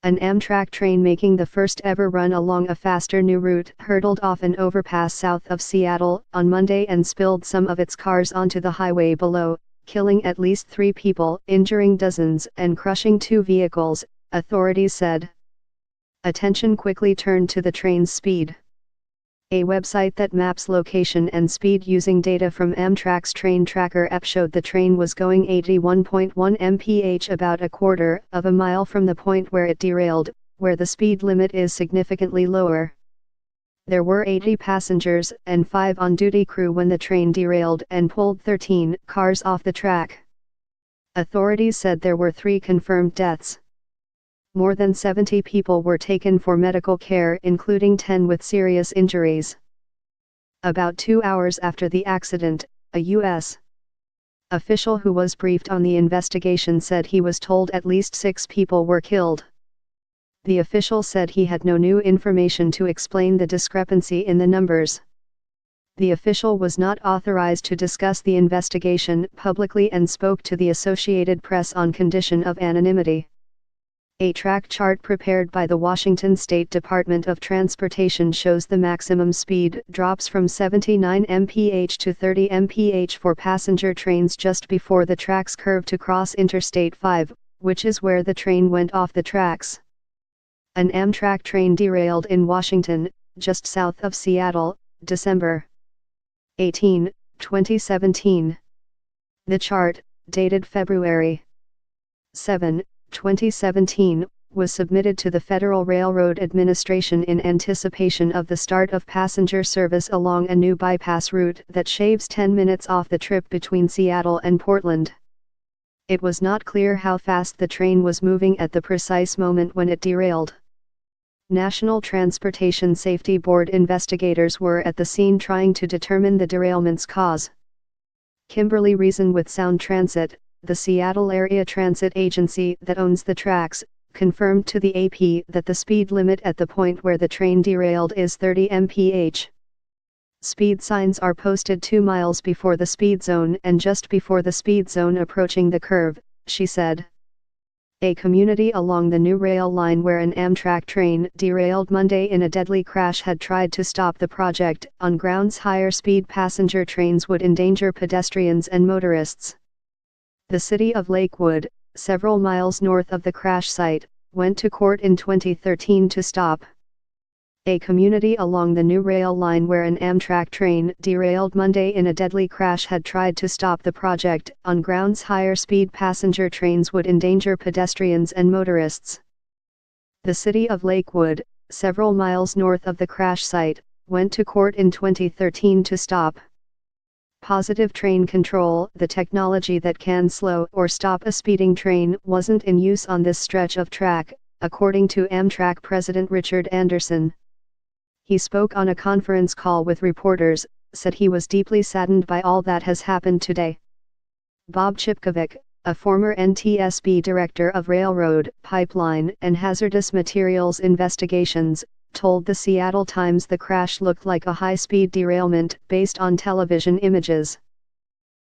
An Amtrak train making the first ever run along a faster new route hurtled off an overpass south of Seattle on Monday and spilled some of its cars onto the highway below, killing at least 3 people, injuring dozens, and crushing 2 vehicles, authorities said. Attention quickly turned to the train's speed. A website that maps location and speed using data from Amtrak's train tracker app showed the train was going 81.1 mph, about a quarter of a mile from the point where it derailed, where the speed limit is significantly lower. There were 80 passengers and 5 on-duty crew when the train derailed and pulled 13 cars off the track. Authorities said there were 3 confirmed deaths. More than 70 people were taken for medical care, including 10 with serious injuries. About 2 hours after the accident, a U.S. official who was briefed on the investigation said he was told at least 6 people were killed. The official said he had no new information to explain the discrepancy in the numbers. The official was not authorized to discuss the investigation publicly and spoke to the Associated Press on condition of anonymity. A track chart prepared by the Washington State Department of Transportation shows the maximum speed drops from 79 mph to 30 mph for passenger trains just before the tracks curve to cross Interstate 5, which is where the train went off the tracks. An Amtrak train derailed in Washington, just south of Seattle, December 18, 2017. The chart, dated February 7, 2017, was submitted to the Federal Railroad Administration in anticipation of the start of passenger service along a new bypass route that shaves 10 minutes off the trip between Seattle and Portland. It was not clear how fast the train was moving at the precise moment when it derailed. National Transportation Safety Board investigators were at the scene trying to determine the derailment's cause. Kimberly Reason with Sound Transit, the Seattle area transit agency that owns the tracks, confirmed to the AP that the speed limit at the point where the train derailed is 30 mph. Speed signs are posted 2 miles before the speed zone and just before the speed zone approaching the curve, she said. A community along the new rail line where an Amtrak train derailed Monday in a deadly crash had tried to stop the project on grounds higher speed passenger trains would endanger pedestrians and motorists. The city of Lakewood, several miles north of the crash site, went to court in 2013 to stop. A community along the new rail line where an Amtrak train derailed Monday in a deadly crash had tried to stop the project on grounds higher speed passenger trains would endanger pedestrians and motorists. The city of Lakewood, several miles north of the crash site, went to court in 2013 to stop. Positive train control, the technology that can slow or stop a speeding train, wasn't in use on this stretch of track, according to Amtrak President Richard Anderson. He spoke on a conference call with reporters, said he was deeply saddened by all that has happened today. Bob Chipkovic, a former NTSB director of railroad, pipeline, and hazardous materials investigations, told the Seattle Times the crash looked like a high-speed derailment based on television images.